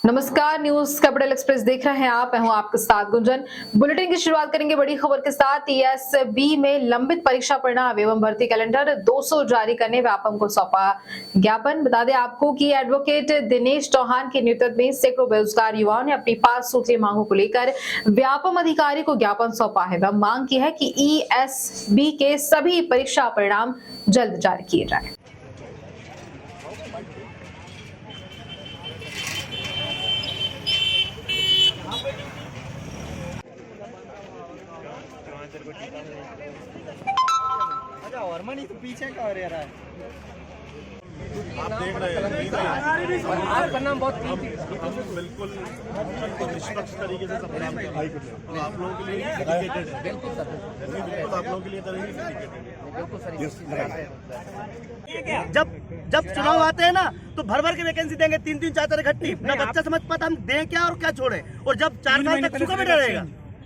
नमस्कार, news capital express देख रहे हैं आप। मैं हूं आपके साथ गुंजन। बुलेटिन की शुरुआत करेंगे बड़ी खबर के साथ। ईएसबी में लंबित परीक्षा परिणाम एवं भर्ती कैलेंडर 200 जारी करने व्यापम को सौंपा ज्ञापन। बता दें आपको कि एडवोकेट दिनेश चौहान के नेतृत्व में सैकड़ों बेरोजगार युवाओं ने अपनी 5 सूत्रीय मांगों को लेकर व्यापम अधिकारी को ज्ञापन सौंपा है। वह मांग की है कि ईएसबी के सभी परीक्षा परिणाम जल्द जारी किए जाए। हॉर्मोनी तो पीछे का हो रहा है। आप देख रहे हैं आपका नाम बहुत बिल्कुल निष्पक्ष तरीके से सब काम कर रहा है। आप लोगों के लिए डेडिकेटेड है। बिल्कुल सर, बिल्कुल आप लोगों के लिए बिल्कुल सर। जब चुनाव आते हैं ना तो भर भर के वैकेंसी देंगे, 3-3 4 इकट्ठी। ना बच्चा समझ पाता हम दें क्या और क्या छोड़े। और जब 4 साल तक सूखा बैठा रहेगा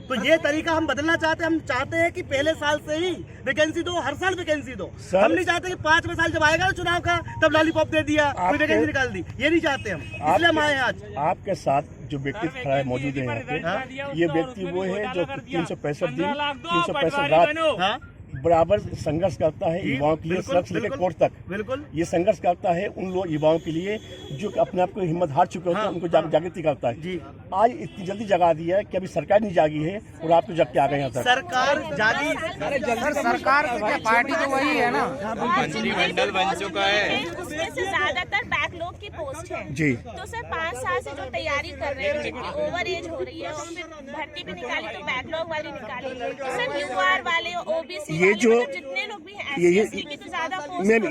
तो ये तरीका हम बदलना चाहते हैं। हम चाहते हैं कि पहले साल से ही वैकेंसी दो, हर साल वैकेंसी दो। हम नहीं चाहते कि 5वें साल जब आएगा ना चुनाव का तब लॉलीपॉप दे दिया, कोई वैकेंसी निकाल दी। ये नहीं चाहते हम, इसलिए हम आए हैं आज। आपके साथ जो व्यक्ति खड़ा है, मौजूद है यहाँ पे, ये व्यक्ति वो है जो 365 दिन 365 रात बराबर संघर्ष करता है युवाओं के लिए, सड़क से लेकर कोर्ट तक। बिल्कुल ये संघर्ष करता है उन लोग युवाओं के लिए जो अपने आप को हिम्मत हार चुके होते हैं, उनको जागृति करता है। जी आज इतनी जल्दी जगा दिया है कि अभी सरकार नहीं जागी है और आप तो जग के आ गए यहाँ तक। सरकार जागी, सरकार की पार्टी तो वही है ना, मंत्रिमंडल बन चुका है। उसमें से ज्यादातर बैकलॉग की पोस्ट है जी। तो सर 5 साल से जो तैयारी कर रहे हैं, जिनकी ओवर एज हो रही है, और फिर भर्ती भी निकाली तो बैकलॉग वाली निकाली। तो सर यूआर वाले, ओबीसी ये जो जितने लोग भी हैं, ये SC की तो ज्यादा पोस्ट मैम,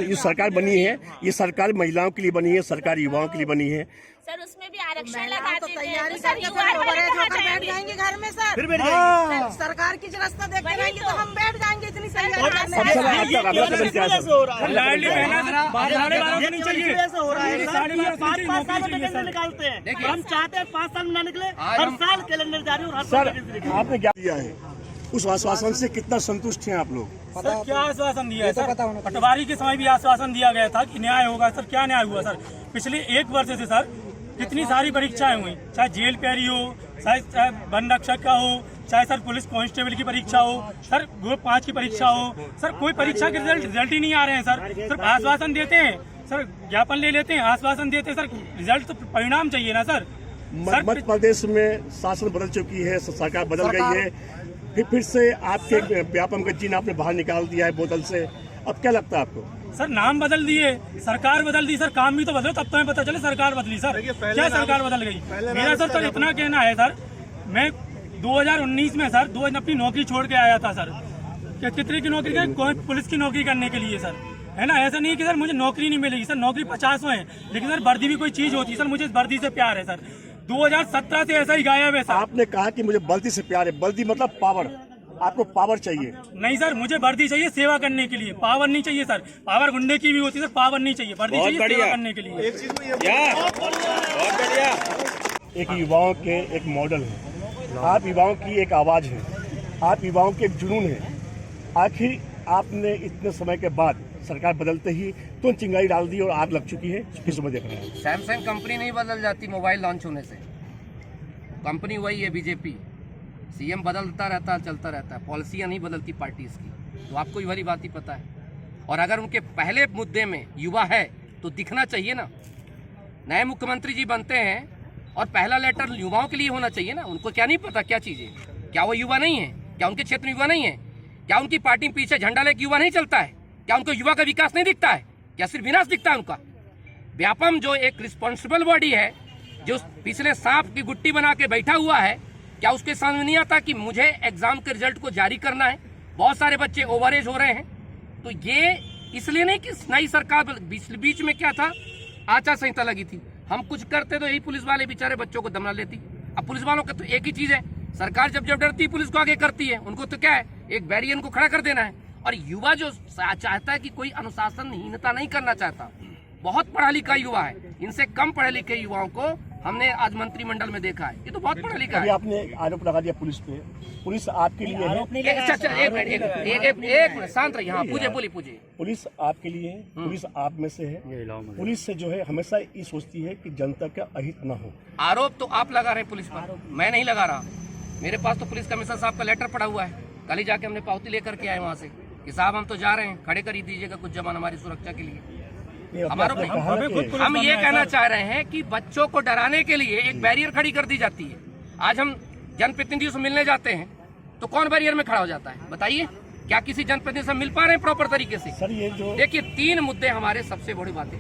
ये सरकार बनी है, ये सरकार महिलाओं के लिए बनी है, सरकार युवाओं के लिए बनी है। सर उसमें भी आरक्षण लगाते हैं। तो सर करके यूआर वाले कहाँ बैठ जाएंगे? जाएंगे घर में सर। फिर बैठ जाएंगे। सरकार की जो रास्ता देखते वही रहेंगे तो। तो हम बैठ जाएंगे इतनी सही अब सर आपका अगला कदम क्या है सर? लाडली ऐसा हो रहा है। 5 साल में वैकेंसी निकालते हैं। हम चाहते हैं 5 साल में ना निकले, हर साल कैलेंडर जारी और हर साल सर आपने क्या दिया है? उस आश्वासन से कितना संतुष्ट हैं आप लोग? सर क्या आश्वासन दिया है सर? पटवारी के समय भी आश्वासन दिया गया था कि न्याय होगा। सर क्या न्याय हुआ सर? पिछले 1 वर्ष से सर कितनी सारी परीक्षाएं हुई, चाहे जेल पैरी हो, चाहे वन रक्षक का हो, चाहे सर पुलिस कांस्टेबल की परीक्षा हो, सर ग्रुप 5 की परीक्षा हो। सर कोई परीक्षा के रिजल्ट ही नहीं आ रहे हैं सर। सिर्फ आश्वासन देते हैं सर, ज्ञापन ले लेते हैं, आश्वासन देते हैं सर, रिजल्ट तो परिणाम चाहिए ना सर। मध्य प्रदेश में शासन बदल चुकी है, सरकार बदल गई है, फिर से आपके व्यापम का जीन आपने बाहर निकाल दिया है बोतल से। अब क्या लगता है आपको? सर नाम बदल दिए, सरकार बदल दी सर, काम भी तो बदलो तब तो हमें पता चले सरकार बदली। सर क्या सरकार बदल गई? मेरा सर इतना कहना है सर, मैं 2019 में सर 2 अपनी नौकरी छोड़ के आया था सर। कितने की नौकरी? कोई पुलिस की नौकरी करने के लिए सर, है ना। ऐसा नहीं है कि सर मुझे नौकरी नहीं मिलेगी। सर नौकरी 50 है, लेकिन सर वर्दी भी कोई चीज होती है। सर मुझे वर्दी से प्यार है सर, 2017 से ऐसा ही गायब है सर। आपने कहा कि मुझे वर्दी से प्यार है, वर्दी मतलब पावर, आपको पावर चाहिए। नहीं सर, मुझे वर्दी चाहिए सेवा करने के लिए, पावर नहीं चाहिए सर। पावर गुंडे की भी होती है सर, पावर नहीं चाहिए, वर्दी चाहिए सेवा करने के लिए। बहुत बढ़िया। एक युवाओं के एक मॉडल है, आप युवाओं की एक आवाज है, आप युवाओं के एक जुनून है। आखिर आपने इतने समय के बाद सरकार बदलते ही तो चिंगारी डाल दी और आग लग चुकी है, किस वजह देख रहे हैं? सैमसंग कंपनी नहीं बदल जाती मोबाइल लॉन्च होने से। कंपनी वही है बीजेपी। सीएम बदलता रहता है, चलता रहता है, पॉलिसियां नहीं बदलती पार्टीज की। तो आपको ये वाली बात ही पता है। और अगर उनके पहले मुद्दे में युवा है तो दिखना चाहिए ना। नए मुख्यमंत्री जी बनते हैं और पहला लेटर युवाओं के लिए होना चाहिए ना। उनको क्या नहीं पता क्या चीज़ है? क्या वो युवा नहीं है? क्या उनके क्षेत्र में युवा नहीं है? क्या उनकी पार्टी पीछे झंडा लेके युवा नहीं चलता है? क्या उनको युवा का विकास नहीं दिखता है? क्या सिर्फ विनाश दिखता है उनका? व्यापम जो एक रिस्पॉन्सिबल बॉडी है, जो पिछले सांप की गुट्टी बना के बैठा हुआ है, क्या उसके समझ नहीं आता कि मुझे एग्जाम के रिजल्ट को जारी करना है? बहुत सारे बच्चे ओवरेज हो रहे हैं। तो ये इसलिए नहीं कि नई सरकार बीच में क्या था, आचार संहिता लगी थी, हम कुछ करते तो यही पुलिस वाले बेचारे बच्चों को दमला लेती। अब पुलिस वालों का तो एक ही चीज है, सरकार जब डरती है पुलिस को आगे करती है। उनको तो क्या है, एक बैरियर को खड़ा कर देना है। और युवा जो चाहता है कि कोई अनुशासनहीनता नहीं करना चाहता, बहुत पढ़ा लिखा युवा है, इनसे कम पढ़े लिखे युवाओं को हमने आज मंत्रिमंडल में देखा है। ये तो बहुत पढ़ा लिखा अभी है। आपने आरोप लगा दिया पुलिस पे, पुलिस आपके लिए है, एक मिनट शांत रहिए। हाँ, पूछे। पुलिस आपके लिए है, पुलिस आप में से है। पुलिस से जो है हमेशा ये सोचती है कि जनता का अहित न हो। आरोप तो आप लगा रहे हैं पुलिस पर, मैं नहीं लगा रहा। मेरे पास तो पुलिस कमिश्नर साहब का लेटर पड़ा हुआ है, कल ही जाके हमने पावती लेकर के आए वहाँ से कि साहब हम तो जा रहे हैं, खड़े कर ही दीजिएगा कुछ जवान हमारी सुरक्षा के लिए। हम ये कहना चाह रहे हैं कि बच्चों को डराने के लिए एक बैरियर खड़ी कर दी जाती है। आज हम जनप्रतिनिधियों से मिलने जाते हैं तो कौन बैरियर में खड़ा हो जाता है बताइए? क्या किसी जनप्रतिनिधि से मिल पा रहे हैं प्रॉपर तरीके से? सर ये जो देखिए 3 मुद्दे हमारे सबसे बड़ी बातें।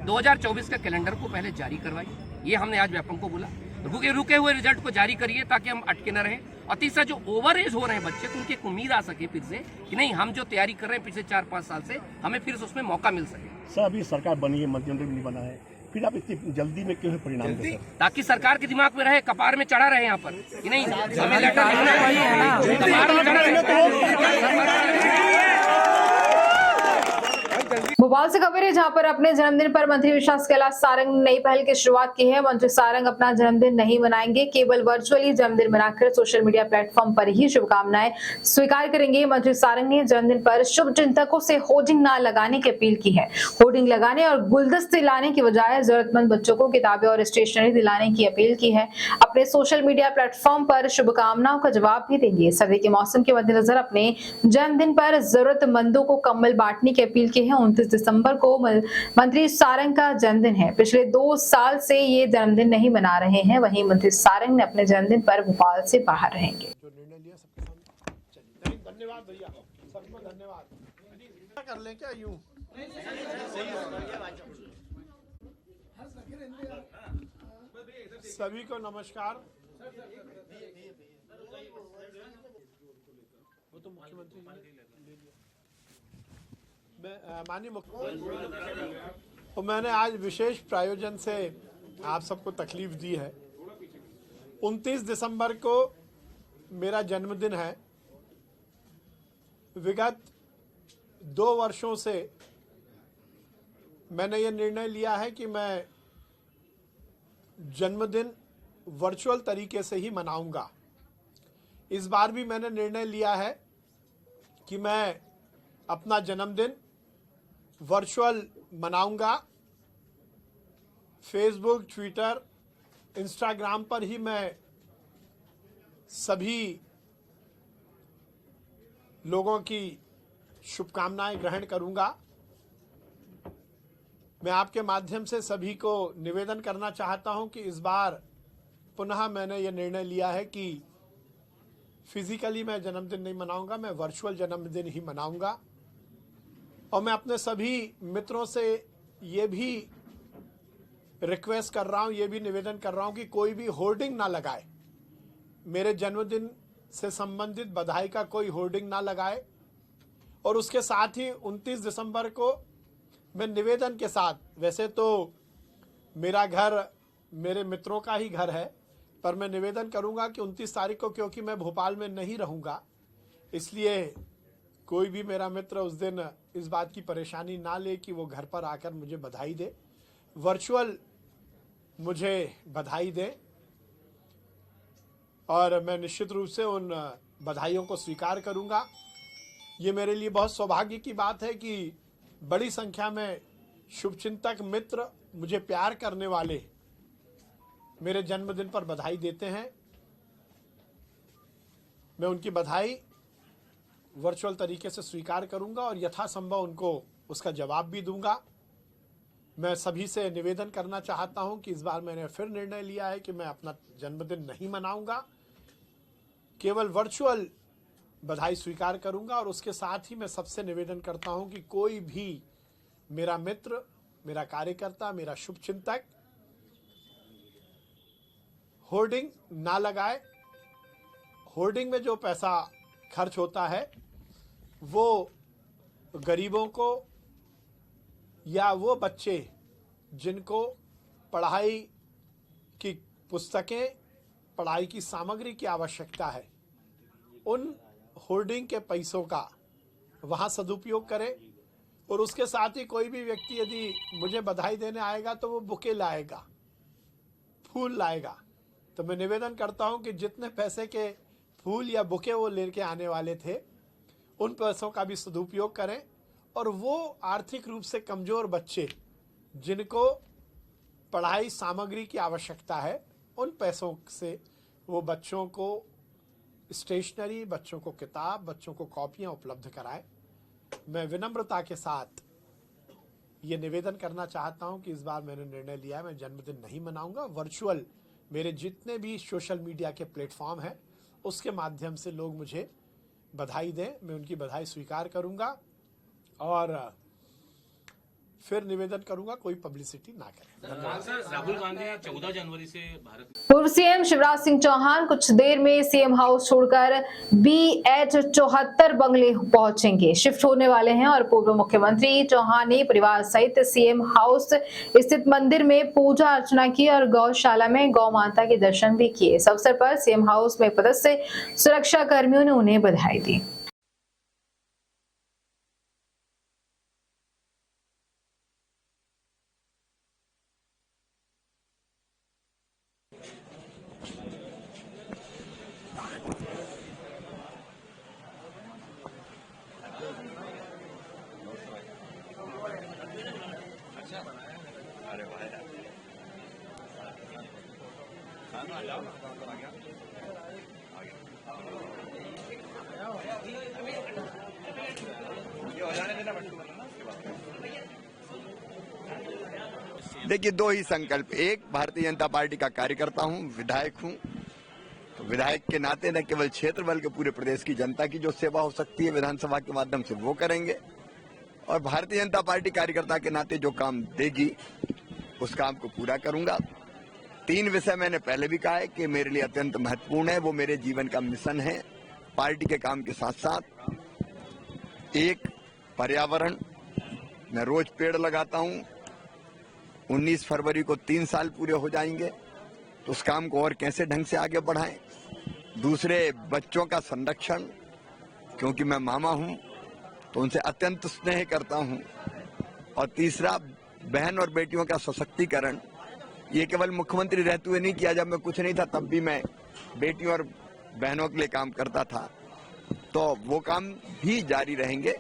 2024 का कैलेंडर को पहले जारी करवाइए, ये हमने आज व्यापम को बोला। रुके हुए रिजल्ट को जारी करिए ताकि हम अटके न रहें। और तीसरा, जो ओवर एज हो रहे हैं बच्चे, तो उनकी एक उम्मीद आ सके फिर से कि नहीं, हम जो तैयारी कर रहे हैं पिछले 4-5 साल से, हमें फिर से उसमें मौका मिल सके। सर अभी सरकार बनी है, मंत्रिमंडल भी नहीं बना है, फिर आप इतनी जल्दी में क्यों है परिणाम दे सर? ताकि सरकार के दिमाग में रहे, कपार में चढ़ा रहे यहाँ पर कि नहीं हमें लेटर लिखना है, कपार में चढ़ा रहे। भोपाल से खबर है जहां पर अपने जन्मदिन पर मंत्री विश्वास कैलाश सारंग ने नई पहल की शुरुआत की है। मंत्री सारंग अपना जन्मदिन नहीं मनाएंगे, केवल वर्चुअली जन्मदिन मनाकर सोशल मीडिया प्लेटफॉर्म पर ही शुभकामनाएं स्वीकार करेंगे। मंत्री सारंग ने जन्मदिन पर शुभ चिंतकों से होर्डिंग न लगाने की अपील की है। होर्डिंग लगाने और गुलदस्ते लाने की बजाय जरूरतमंद बच्चों को किताबें और स्टेशनरी दिलाने की अपील की है। अपने सोशल मीडिया प्लेटफॉर्म पर शुभकामनाओं का जवाब भी देंगे। सर्दी के मौसम के मद्देनजर अपने जन्मदिन पर जरूरतमंदों को कंबल बांटने की अपील की है। 29 दिसंबर को मंत्री सारंग का जन्मदिन है। पिछले 2 साल से ये जन्मदिन नहीं मना रहे हैं। वहीं मंत्री सारंग ने अपने जन्मदिन पर भोपाल से बाहर रहेंगे। जो निर्णय लिया सबके सामने। चलिए धन्यवाद भैया, सबको धन्यवाद। कर लें क्या यूं? सभी को नमस्कार। वो तो मुख्यमंत्री ले लिया। माननीय मुख्यमंत्री, तो मैंने आज विशेष प्रायोजन से आप सबको तकलीफ दी है। 29 दिसंबर को मेरा जन्मदिन है। विगत 2 वर्षों से मैंने ये निर्णय लिया है कि मैं जन्मदिन वर्चुअल तरीके से ही मनाऊंगा। इस बार भी मैंने निर्णय लिया है कि मैं अपना जन्मदिन वर्चुअल मनाऊंगा। फेसबुक, ट्विटर, इंस्टाग्राम पर ही मैं सभी लोगों की शुभकामनाएं ग्रहण करूंगा। मैं आपके माध्यम से सभी को निवेदन करना चाहता हूं कि इस बार पुनः मैंने ये निर्णय लिया है कि फिजिकली मैं जन्मदिन नहीं मनाऊंगा, मैं वर्चुअल जन्मदिन ही मनाऊंगा। और मैं अपने सभी मित्रों से ये भी रिक्वेस्ट कर रहा हूं, ये भी निवेदन कर रहा हूं कि कोई भी होर्डिंग ना लगाए। मेरे जन्मदिन से संबंधित बधाई का कोई होर्डिंग ना लगाए। और उसके साथ ही 29 दिसंबर को मैं निवेदन के साथ, वैसे तो मेरा घर मेरे मित्रों का ही घर है, पर मैं निवेदन करूंगा कि 29 तारीख को, क्योंकि मैं भोपाल में नहीं रहूंगा, इसलिए कोई भी मेरा मित्र उस दिन इस बात की परेशानी ना ले कि वो घर पर आकर मुझे बधाई दे, वर्चुअल मुझे बधाई दे। और मैं निश्चित रूप से उन बधाइयों को स्वीकार करूंगा। ये मेरे लिए बहुत सौभाग्य की बात है कि बड़ी संख्या में शुभचिंतक मित्र, मुझे प्यार करने वाले मेरे जन्मदिन पर बधाई देते हैं। मैं उनकी बधाई वर्चुअल तरीके से स्वीकार करूंगा और यथासंभव उनको उसका जवाब भी दूंगा। मैं सभी से निवेदन करना चाहता हूं कि इस बार मैंने फिर निर्णय लिया है कि मैं अपना जन्मदिन नहीं मनाऊंगा, केवल वर्चुअल बधाई स्वीकार करूंगा। और उसके साथ ही मैं सबसे निवेदन करता हूं कि कोई भी मेरा मित्र, मेरा कार्यकर्ता, मेरा शुभचिंतक होर्डिंग ना लगाए। होर्डिंग में जो पैसा खर्च होता है वो गरीबों को या वो बच्चे जिनको पढ़ाई की पुस्तकें, पढ़ाई की सामग्री की आवश्यकता है, उन होर्डिंग के पैसों का वहाँ सदुपयोग करें। और उसके साथ ही कोई भी व्यक्ति यदि मुझे बधाई देने आएगा तो वो बुके लाएगा, फूल लाएगा, तो मैं निवेदन करता हूं कि जितने पैसे के फूल या बुके वो लेके आने वाले थे उन पैसों का भी सदुपयोग करें, और वो आर्थिक रूप से कमजोर बच्चे जिनको पढ़ाई सामग्री की आवश्यकता है, उन पैसों से वो बच्चों को स्टेशनरी, बच्चों को किताब, बच्चों को कॉपियां उपलब्ध कराएं। मैं विनम्रता के साथ ये निवेदन करना चाहता हूं कि इस बार मैंने निर्णय लिया है, मैं जन्मदिन नहीं मनाऊंगा। वर्चुअल मेरे जितने भी सोशल मीडिया के प्लेटफॉर्म हैं उसके माध्यम से लोग मुझे बधाई दें, मैं उनकी बधाई स्वीकार करूंगा और फिर निवेदन करूंगा कोई पब्लिसिटी ना करें। राहुल गांधी 14 जनवरी से भारत पूर्व सीएम शिवराज सिंह चौहान कुछ देर में सीएम हाउस छोड़कर BH74 बंगले पहुंचेंगे, शिफ्ट होने वाले हैं। और पूर्व मुख्यमंत्री चौहान ने परिवार सहित सीएम हाउस स्थित मंदिर में पूजा अर्चना की और गौशाला में गौ माता के दर्शन भी किए। इस अवसर पर सीएम हाउस में पदस्थ सुरक्षा कर्मियों ने उन्हें बधाई दी। देखिए, दो ही संकल्प, एक भारतीय जनता पार्टी का कार्यकर्ता हूं, विधायक हूं, तो विधायक के नाते न केवल क्षेत्र बल्कि पूरे प्रदेश की जनता की जो सेवा हो सकती है विधानसभा के माध्यम से वो करेंगे, और भारतीय जनता पार्टी कार्यकर्ता के नाते जो काम देगी उस काम को पूरा करूंगा। 3 विषय मैंने पहले भी कहा है कि मेरे लिए अत्यंत महत्वपूर्ण है, वो मेरे जीवन का मिशन है। पार्टी के काम के साथ साथ एक पर्यावरण, मैं रोज पेड़ लगाता हूं। 19 फरवरी को 3 साल पूरे हो जाएंगे, तो उस काम को और कैसे ढंग से आगे बढ़ाएं। दूसरे, बच्चों का संरक्षण, क्योंकि मैं मामा हूं तो उनसे अत्यंत स्नेह करता हूं। और तीसरा, बहन और बेटियों का सशक्तिकरण। ये केवल मुख्यमंत्री रहते हुए नहीं किया, जब मैं कुछ नहीं था तब भी मैं बेटियों और बहनों के लिए काम करता था, तो वो काम भी जारी रहेंगे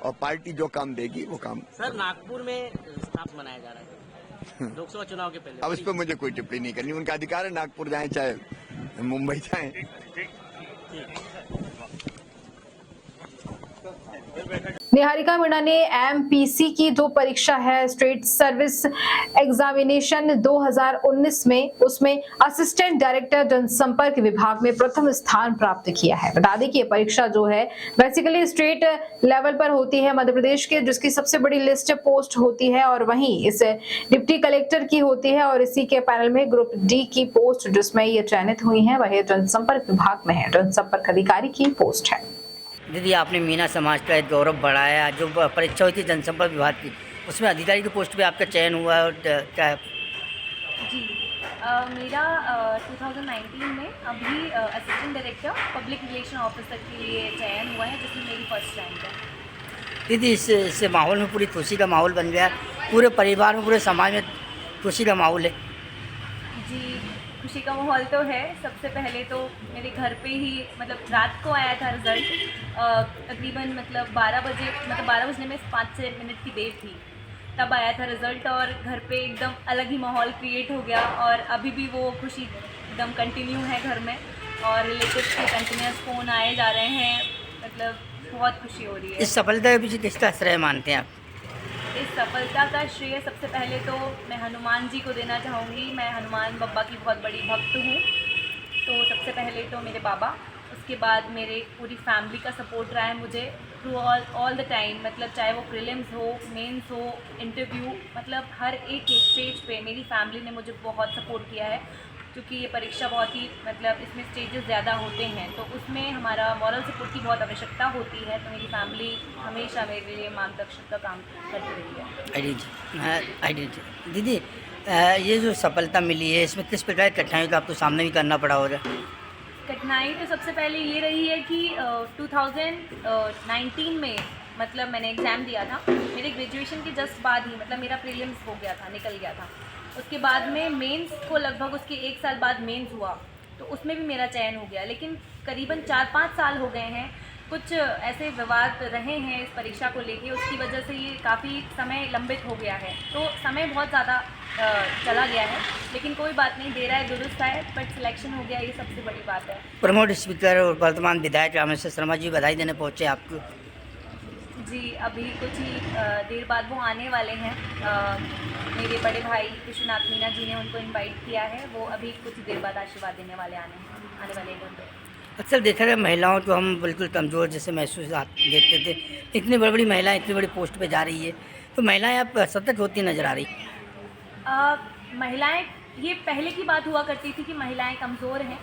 और पार्टी जो काम देगी वो काम। सर, नागपुर में स्टाफ मनाया जा रहा है लोकसभा चुनाव के पहले। अब इस पर मुझे कोई टिप्पणी नहीं करनी, उनका अधिकार है, नागपुर जाएं चाहे मुंबई जाएं। निहारिका मीणा ने MPC की जो परीक्षा है स्टेट सर्विस एग्जामिनेशन 2019 में, उसमें असिस्टेंट डायरेक्टर जनसंपर्क विभाग में प्रथम स्थान प्राप्त किया है। बता दें कि ये परीक्षा जो है बेसिकली स्टेट लेवल पर होती है मध्य प्रदेश के, जिसकी सबसे बड़ी लिस्ट पोस्ट होती है, और वहीं इस डिप्टी कलेक्टर की होती है, और इसी के पैनल में ग्रुप D की पोस्ट जिसमें ये चयनित हुई है वह जनसंपर्क विभाग में है, जनसंपर्क अधिकारी की पोस्ट है। दीदी, आपने मीना समाज का एक गौरव बढ़ाया। जो परीक्षा हुई थी जनसंपर्क विभाग की, उसमें अधिकारी की पोस्ट पे आपका चयन हुआ है, और क्या है? जी, मेरा 2019 में अभी assistant director public relation officer के लिए चयन हुआ है, जिसमें मेरी फर्स्ट रैंक है। दीदी, इस माहौल में पूरी खुशी का माहौल बन गया, पूरे परिवार में, पूरे समाज में खुशी का माहौल है। जी, खुशी का माहौल तो है। सबसे पहले तो मेरे घर पे ही मतलब रात को आया था रिज़ल्ट, तकरीबन मतलब 12 बजे, मतलब 12 बजने में 5-6 मिनट की देर थी, तब आया था रिज़ल्ट, और घर पे एकदम अलग ही माहौल क्रिएट हो गया। और अभी भी वो खुशी एकदम कंटिन्यू है घर में, और रिलेटिव्स के कंटिन्यूस फ़ोन आए जा रहे हैं, मतलब बहुत खुशी हो रही है। इस सफलता के पीछे किसका श्रेय मानते हैं आप? इस सफलता का श्रेय सबसे पहले तो मैं हनुमान जी को देना चाहूँगी। मैं हनुमान बब्बा की बहुत बड़ी भक्त हूँ, तो सबसे पहले तो मेरे बाबा, उसके बाद मेरे पूरी फैमिली का सपोर्ट रहा है मुझे थ्रू ऑल द टाइम, मतलब चाहे वो प्रीलिम्स हो, मेंस हो, इंटरव्यू, मतलब हर एक स्टेज पे मेरी फैमिली ने मुझे बहुत सपोर्ट किया है, क्योंकि ये परीक्षा बहुत ही मतलब इसमें स्टेजेस ज़्यादा होते हैं, तो उसमें हमारा मॉरल सपोर्ट की बहुत आवश्यकता होती है। तो मेरी फैमिली हमेशा मेरे लिए मार्गदर्शन का काम करती रही है। दीदी, ये जो सफलता मिली है, इसमें किस प्रकार की कठिनाइयों का आपको सामना भी करना पड़ा होगा? कठिनाई तो सबसे पहले ये रही है कि 2019 में मतलब मैंने एग्ज़ाम दिया था, मेरे ग्रेजुएशन के जस्ट बाद ही मतलब मेरा प्रीलिम्स हो गया था, निकल गया था, उसके बाद में मेंस को लगभग उसके 1 साल बाद मेंस हुआ, तो उसमें भी मेरा चयन हो गया। लेकिन करीबन 4-5 साल हो गए हैं, कुछ ऐसे विवाद रहे हैं इस परीक्षा को लेके, उसकी वजह से ये काफ़ी समय लंबित हो गया है। तो समय बहुत ज़्यादा चला गया है, लेकिन कोई बात नहीं, देर आए दुरुस्त आए, बट सिलेक्शन हो गया, ये सबसे बड़ी बात है। प्रमोद स्पीकर और वर्तमान विधायक रामेश्वर शर्मा जी बधाई देने पहुँचे आपको। जी, अभी कुछ ही देर बाद वो आने वाले हैं। मेरे बड़े भाई विश्वनाथ मीना जी ने उनको इनवाइट किया है, वो अभी कुछ देर बाद आशीर्वाद देने वाले आने वाले हैं। अक्सर देखा गया महिलाओं को हम बिल्कुल कमज़ोर जैसे महसूस देखते थे, इतनी बड़ी बड़ी महिलाएं इतनी बड़ी पोस्ट पे जा रही है, तो महिलाएं अब सतत होती नज़र आ रही। महिलाएं, ये पहले की बात हुआ करती थी कि महिलाएं कमज़ोर हैं,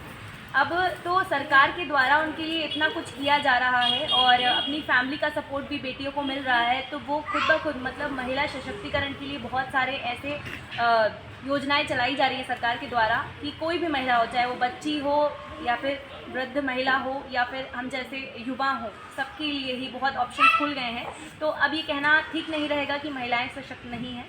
अब तो सरकार के द्वारा उनके लिए इतना कुछ किया जा रहा है और अपनी फैमिली का सपोर्ट भी बेटियों को मिल रहा है, तो वो खुद ब खुद मतलब महिला सशक्तिकरण के लिए बहुत सारे ऐसे योजनाएं चलाई जा रही है सरकार के द्वारा कि कोई भी महिला हो, चाहे वो बच्ची हो या फिर वृद्ध महिला हो या फिर हम जैसे युवा हो, सबके लिए ही बहुत ऑप्शन खुल गए हैं। तो अब ये कहना ठीक नहीं रहेगा कि महिलाएं सशक्त नहीं हैं।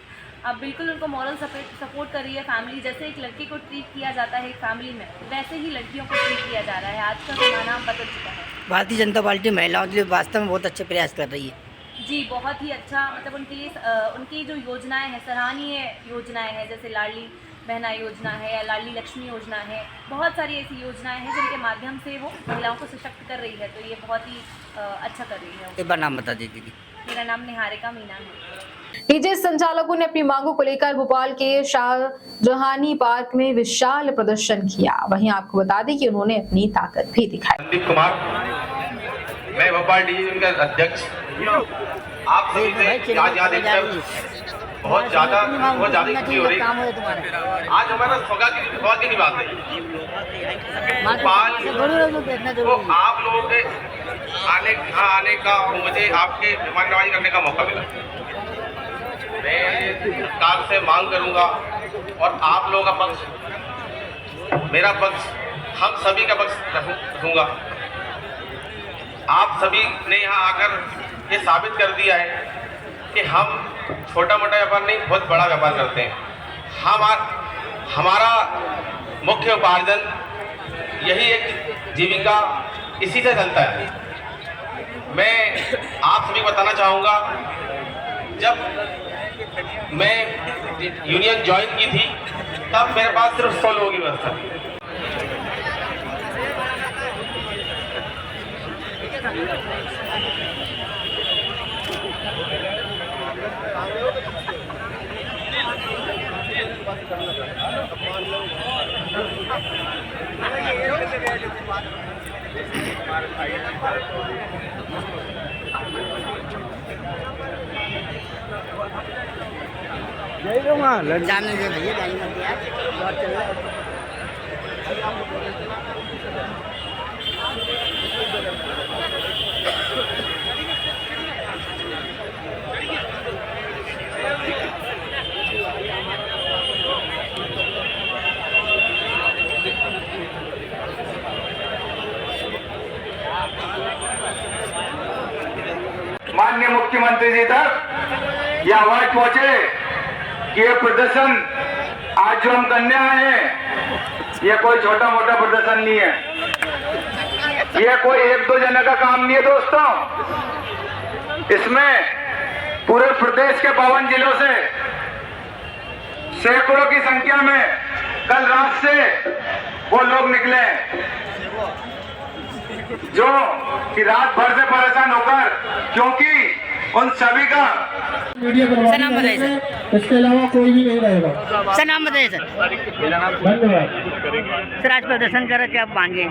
अब बिल्कुल उनको मॉरल सपोर्ट कर रही है फैमिली, जैसे एक लड़की को ट्रीट किया जाता है एक फैमिली में, वैसे ही लड़कियों को ट्रीट किया जा रहा है। आज का ज़माना बदल चुका है। भारतीय जनता पार्टी महिलाओं के लिए वास्तव में बहुत अच्छे प्रयास कर रही है। जी, बहुत ही अच्छा, मतलब उनके लिए उनकी जो योजनाएं हैं, सराहनीय योजनाएं हैं, जैसे लाडली बहना योजना है या लाडली लक्ष्मी योजना है, बहुत सारी ऐसी योजनाएं हैं जिनके माध्यम से वो महिलाओं को सशक्त कर रही है, तो ये बहुत ही अच्छा कर रही है। एक बार नाम बता दीजिए दीदी। मेरा नाम निहारिका मीना है। टीजे संचालकों ने अपनी मांगों को लेकर भोपाल के शाहजहानी पार्क में विशाल प्रदर्शन किया। वहीं आपको बता दें कि उन्होंने अपनी ताकत भी दिखाई। संदीप कुमार, मैं भोपाल डिवीजन का अध्यक्ष। आप सभी से आज यहाँ देखकर बहुत ज्यादा खुशी हो रही है। आज हमारा सौभाग्य की बात है, भोपाल को आप लोगों के आने का मुझे आपके मेहमाननवाजी करने का मौका मिला। मैं सरकार से मांग करूंगा और आप लोगों का पक्ष, मेरा पक्ष, हम सभी का पक्ष रखूंगा। आप सभी ने यहाँ आकर ये साबित कर दिया है कि हम छोटा मोटा व्यापार नहीं, बहुत बड़ा व्यापार करते हैं। हमारा मुख्य उपार्जन, यही एक जीविका, इसी से चलता है। मैं आप सभी बताना चाहूँगा, जब मैं यूनियन ज्वाइन की थी तब मेरे पास सिर्फ 100 लोगों की व्यवस्था थी। जाने दे भैया, गाड़ी मत दिया और चल रहा है। माननीय मुख्यमंत्री जी तक यह आवाज पहुंचे कि ये प्रदर्शन आज जो हम करने आए हैं, ये कोई छोटा मोटा प्रदर्शन नहीं है। ये कोई 1-2 जने का काम नहीं है दोस्तों। इसमें पूरे प्रदेश के 52 जिलों से सैकड़ों की संख्या में कल रात से वो लोग निकले जो कि रात भर से परेशान होकर, क्योंकि उन सभी का सर नाम बताइए सर। इसके अलावा कोई भी नहीं रहेगा। सर नाम बताइए सर। धन्यवाद। सर आज प्रदर्शन कर क्या मांगे?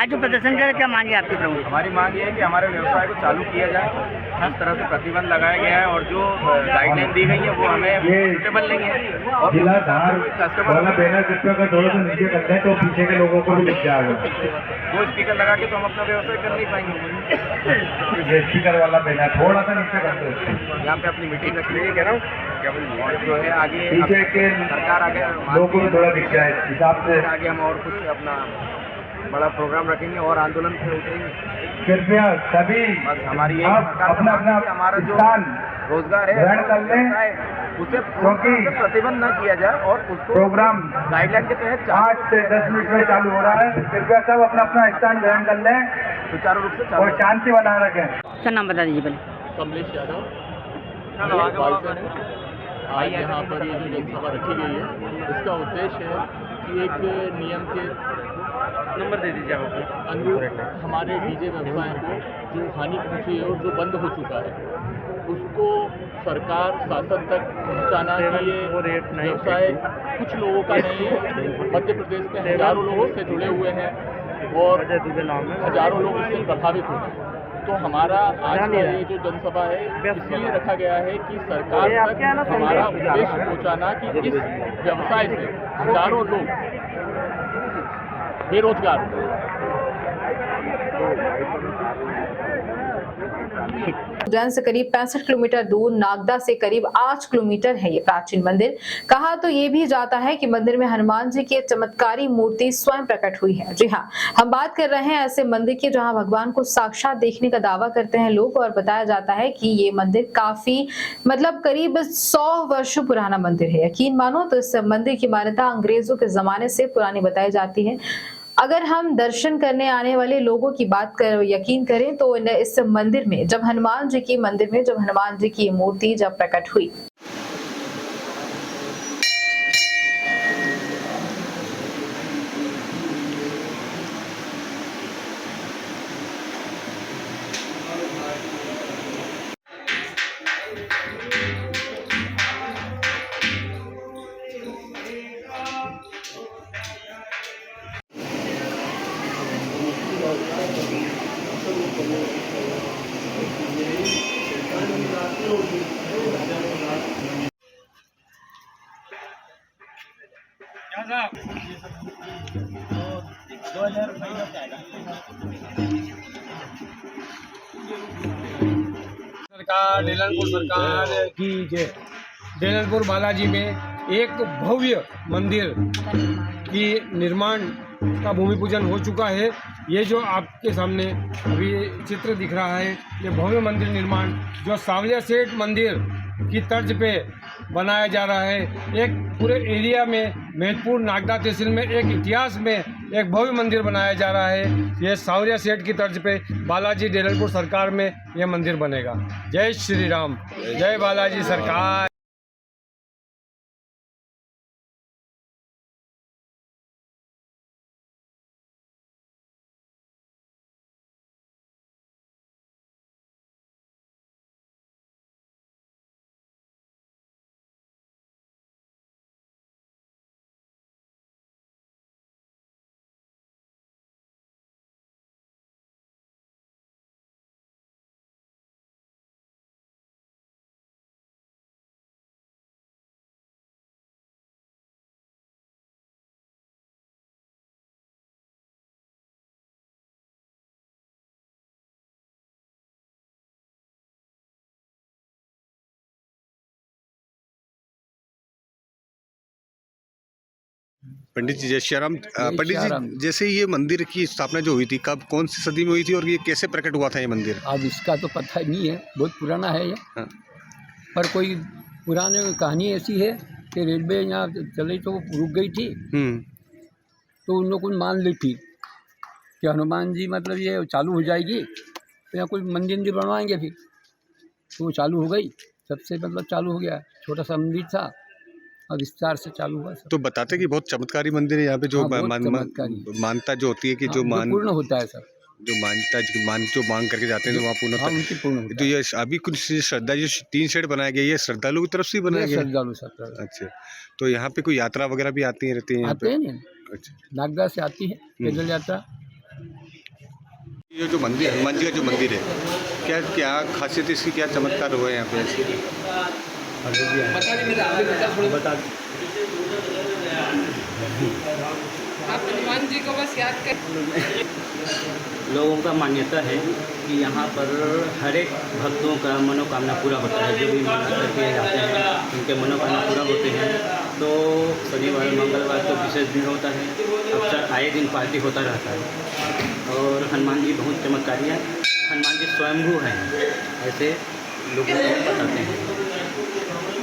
आज जो प्रदर्शन कर क्या मांगे आपके प्रमुख? हमारी मांग ये है कि हमारे व्यवसाय को चालू किया जाए। हर तरह से प्रतिबंध लगाया गया है और जो गाइडलाइन दी गई है वो हमें सूटेबल नहीं है। और जिला धार वाला बैनर जिसका अगर थोड़ा सा नीचे करते हैं तो पीछे के लोगों को भी दिख जाएगा। वो स्पीकर लगा के तो हम अपना व्यवसाय कर नहीं पाएंगे। स्पीकर वाला बैनर थोड़ा सा नीचे करते हैं। यहाँ पे अपनी मीटिंग रख लीजिए, कह रहा हूँ कि जो है आगे पीछे के सरकार आगे लोगों को भी थोड़ा दिख जाए हिसाब से। आगे हम और कुछ अपना बड़ा प्रोग्राम रखेंगे और आंदोलन पे उतरेंगे। कृपया सभी बस हमारी अपना अपना हमारा जो स्थान रोजगार है ग्रहण कर लें। उसे प्रतिबंध न किया जाए और उसको प्रोग्राम गाइडलाइन के तहत 8 से 10 मिनट में चालू हो रहा है। कृपया सब अपना अपना स्थान ग्रहण कर लें, सुचारू रूप से और शांति बनाए रखें। सर नाम बता दीजिए पहले। कमलेश यादव। आज यहाँ पर ये जो जनसभा रखी गई है, इसका उद्देश्य है कि एक नियम के नंबर दे दीजिए आप अनुरूप हमारे डीजे व्यवसाय को जो हानि पहुँची है और जो बंद हो चुका है, उसको सरकार शासन तक पहुँचाना कि ये व्यवसाय कुछ लोगों का नहीं है। मध्य प्रदेश में हजारों लोग इससे जुड़े हुए हैं और हजारों लोग इससे प्रभावित हुए हैं। तो हमारा आज का ये जो जनसभा है इसलिए रखा गया है कि सरकार तक हमारा उद्देश्य पहुंचाना कि इस व्यवसाय से हजारों लोग बेरोजगार हो। उज्जैन से करीब 65 किलोमीटर दूर नागदा से करीब 8 किलोमीटर है ये प्राचीन मंदिर। कहा तो ये भी जाता है कि मंदिर में हनुमान जी की चमत्कारी मूर्ति स्वयं प्रकट हुई है। जी हाँ, हम बात कर रहे हैं ऐसे मंदिर की जहां भगवान को साक्षात देखने का दावा करते हैं लोग और बताया जाता है कि ये मंदिर काफी करीब 100 वर्षों पुराना मंदिर है। यकीन मानो तो इस मंदिर की मान्यता अंग्रेजों के जमाने से पुरानी बताई जाती है। अगर हम दर्शन करने आने वाले लोगों की बात कर यकीन करें तो इस मंदिर में जब हनुमान जी की मूर्ति जब प्रकट हुई, सरकार ढेलनपुर सरकार की जय। ढेलनपुर बालाजी में एक भव्य मंदिर की निर्माण का भूमि पूजन हो चुका है। ये जो आपके सामने अभी चित्र दिख रहा है, ये भव्य मंदिर निर्माण जो सावलिया सेठ मंदिर की तर्ज पे बनाया जा रहा है। एक पूरे एरिया में महत्वपूर्ण नागदा तहसील में एक इतिहास में एक भव्य मंदिर बनाया जा रहा है। ये सावलिया सेठ की तर्ज पे बालाजी ढेलनपुर सरकार में यह मंदिर बनेगा। जय श्री राम, जय बालाजी सरकार। पंडित जी जय श्री राम। पंडित जी, जैसे ये मंदिर की स्थापना जो हुई थी, कब कौन सी सदी में हुई थी और ये कैसे प्रकट हुआ था ये मंदिर? अब इसका तो पता नहीं है, बहुत पुराना है ये। हाँ। पर कोई पुराने कहानी ऐसी है कि रेलवे यहाँ चली तो रुक गई थी, तो उन लोगों ने मान ली थी कि हनुमान जी ये चालू हो जाएगी तो यहाँ कोई मंदिर बनवाएंगे। फिर तो वो चालू हो गई, सबसे चालू हो गया। छोटा सा मंदिर था और विस्तार से चालू हुआ। तो बताते कि बहुत चमत्कारी मंदिर है यहाँ पे, जो मानता जो होती है कि जो पूर्ण होता है सर, जो मानता जो मांग करके जाते हैं तो वहाँ पूर्ण। तो ये अभी कुछ श्रद्धा जो 3 शेड बनाए गए, ये श्रद्धालु की तरफ से बनाया गया? श्रद्धालु। अच्छा, तो यहाँ पे कोई यात्रा वगैरह भी आती रहती है? आते हैं, अच्छा, नागदा से आती है पैदल यात्रा। ये जो मंदिर हनुमान जी का जो मंदिर है, क्या खासियत है इसकी, क्या चमत्कार हुआ है यहाँ पे? बता आप हनुमान जी को बस याद कर। लोगों का मान्यता है कि यहाँ पर हर एक भक्तों का मनोकामना पूरा होता है। जो भी मान्यता करके जाते हैं उनके मनोकामना पूरा होते हैं। तो शनिवार मंगलवार तो विशेष दिन होता है, अक्सर आए दिन पार्टी होता रहता है। और हनुमान जी बहुत चमत्कारी है, हनुमान जी स्वयंभू हैं, ऐसे लोगों को बताते हैं।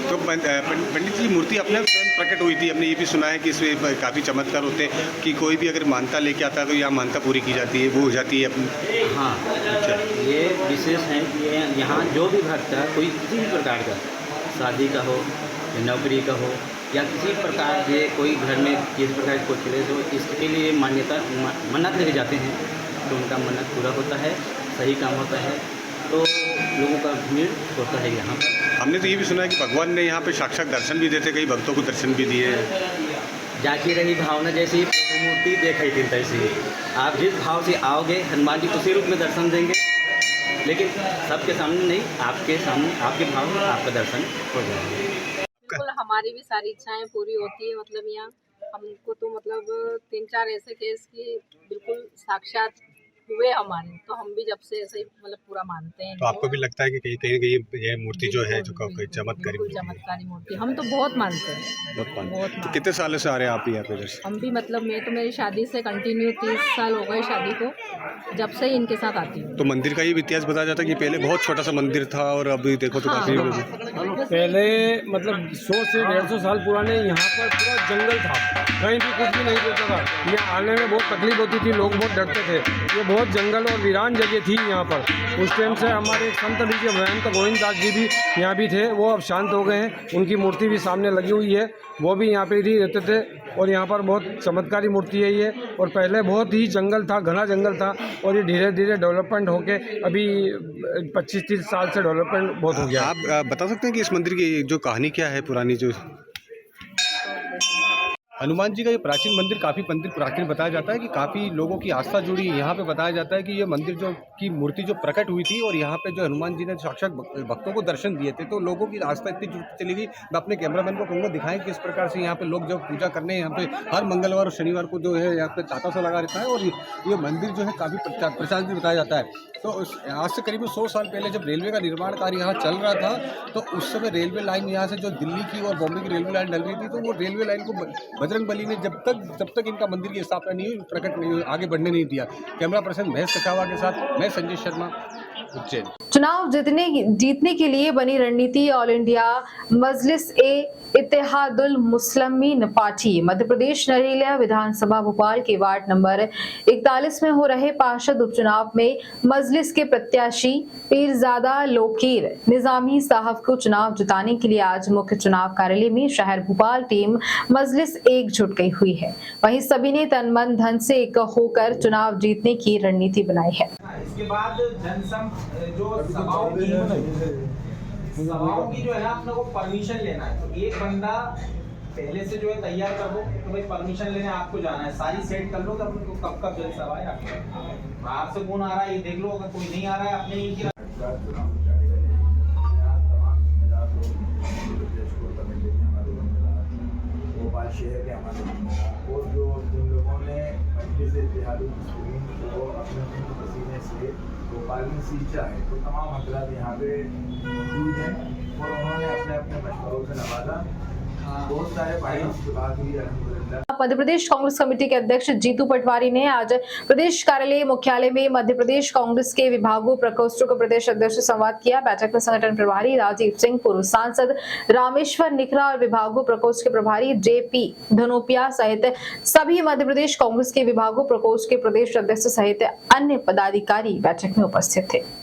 तो पंडित जी मूर्ति अपने स्वयं प्रकट हुई थी, हमने ये भी सुना है कि इसमें काफ़ी चमत्कार होते हैं कि कोई भी अगर मानता लेके आता है तो यहाँ मानता पूरी की जाती है, वो हो जाती है अपनी। हाँ, ये विशेष है कि यहाँ जो भी भक्त है, कोई किसी भी प्रकार का, शादी का हो या नौकरी का हो या किसी प्रकार के कोई घर में किसी प्रकार की कोई क्लेश हो, इसके लिए मान्यता मन्नत लेके जाते हैं तो उनका मन्नत पूरा होता है, सही काम होता है, तो लोगों का भीड़ होता है यहाँ पर। हमने तो ये भी सुना है कि भगवान ने यहाँ पे साक्षात दर्शन भी देते, कई भक्तों को दर्शन भी दिए। जाकी रही भावना जैसी मूर्ति देखाई थी तैसी, आप जिस भाव से आओगे हनुमान जी उसी रूप में दर्शन देंगे, लेकिन सबके सामने नहीं, आपके सामने आपके भाव में आपका दर्शन हो जाएगा। बिल्कुल हमारी भी सारी इच्छाएं पूरी होती है। मतलब यहाँ हमको तो मतलब 3-4 ऐसे केस की बिल्कुल साक्षात हुए हमारे, तो हम भी जब से ऐसे ही मतलब पूरा मानते हैं। तो आपको भी लगता है कि कहीं ये मूर्ति जो है जो चमत्कारी मूर्ति हम तो बहुत मानते हैं, बहुत। तो कितने सालों से आ रहे हैं आप यहाँ पे? हम भी मतलब मैं तो मेरी शादी से कंटिन्यू 30 साल हो गए शादी को, जब से ही इनके साथ आती हूँ। तो मंदिर का ये इतिहास बताया जाता है कि पहले बहुत छोटा सा मंदिर था और अभी देखो तो काफी पहले मतलब 100 से 150 साल पुराने यहाँ पर पूरा जंगल था, कहीं भी कुछ भी नहीं होता था। यहाँ आने में बहुत तकलीफ होती थी, लोग बहुत डरते थे। ये बहुत जंगल और वीरान जगह थी यहाँ पर। उस टाइम से हमारे एक संत भी जो महंत गोविंद दास जी भी यहाँ भी थे, वो अब शांत हो गए हैं। उनकी मूर्ति भी सामने लगी हुई है, वो भी यहाँ पे ही रहते थे और यहाँ पर बहुत चमत्कारी मूर्ति है ये। और पहले बहुत ही जंगल था, घना जंगल था और ये धीरे धीरे डेवलपमेंट होके अभी 25-30 साल से डेवलपमेंट बहुत हो गया। आप बता सकते हैं कि इस मंदिर की जो कहानी क्या है पुरानी? जो हनुमान जी का ये प्राचीन मंदिर काफ़ी प्राचीन बताया जाता है कि काफ़ी लोगों की आस्था जुड़ी है यहाँ पे। बताया जाता है कि ये मंदिर जो की मूर्ति जो प्रकट हुई थी और यहाँ पे जो हनुमान जी ने साक्षात भक्तों को दर्शन दिए थे, तो लोगों की आस्था इतनी जुड़ती चली गई। मैं अपने कैमरामैन को कहूँगा दिखाएं किस प्रकार से यहाँ पे लोग जब पूजा करने यहाँ पे हर मंगलवार और शनिवार को जो है यहाँ पे तांता सा लगा रहता है और ये मंदिर जो है काफ़ी प्रचार भी बताया जाता है। तो आज से करीब 100 साल पहले जब रेलवे का निर्माण कार्य यहाँ चल रहा था, तो उस समय रेलवे लाइन यहाँ से जो दिल्ली की और बॉम्बे की रेलवे लाइन डल रही थी, तो वो रेलवे लाइन को बजरंग बली ने जब तक इनका मंदिर की स्थापना नहीं हुई, प्रकट नहीं हुई, आगे बढ़ने नहीं दिया। कैमरा पर्सन महेश कछावा के साथ मैं संजय शर्मा, उज्जैन। चुनाव जीतने के लिए बनी रणनीति। ऑल इंडिया मजलिस ए इत्तेहादुल मुस्लिमीन पार्टी मध्य प्रदेश नरेला विधानसभा भोपाल के वार्ड नंबर 41 में हो रहे पार्षद उपचुनाव में मजलिस के प्रत्याशी पीरजादा लोकीर निजामी साहब को चुनाव जिताने के लिए आज मुख्य चुनाव कार्यालय में शहर भोपाल टीम मजलिस एकजुट गई हुई है। वहीं सभी ने तन मन धन से एक होकर चुनाव जीतने की रणनीति बनाई है। इसके बाद जो सभाओं की जो है ना अपने को परमिशन लेना है, तो एक बंदा पहले से जो है तैयार कर लो तो भाई परमिशन लेने आपको जाना है, सारी सेट कर लो तो अपने को कब जलसा है आपको बाहर से कौन आ रहा है ये देख लो, अगर कोई नहीं आ रहा है अपने ही भोपाल शहर के हमारे और जो जिन लोगों ने मजलिस इत्तेहादुल मुस्लिमीन को अपने पसीने से भोपाल में सींचा है, तो तमाम हजरात यहाँ पे मौजूद हैं और उन्होंने अपने अपने मशवरों से नवाजा। बहुत सारे भाइयों की बात हुई अल्हम्दुलिल्लाह। मध्य प्रदेश कांग्रेस कमेटी के अध्यक्ष जीतू पटवारी ने आज प्रदेश कार्यालय मुख्यालय में मध्य प्रदेश कांग्रेस के विभागों प्रकोष्ठों के प्रदेश अध्यक्ष से संवाद किया। बैठक में संगठन प्रभारी राजीव सिंह, पूर्व सांसद रामेश्वर निखरा और विभागों प्रकोष्ठ के प्रभारी JP धनोपिया सहित सभी मध्य प्रदेश कांग्रेस के विभागों प्रकोष्ठ के प्रदेश अध्यक्ष सहित अन्य पदाधिकारी बैठक में उपस्थित थे।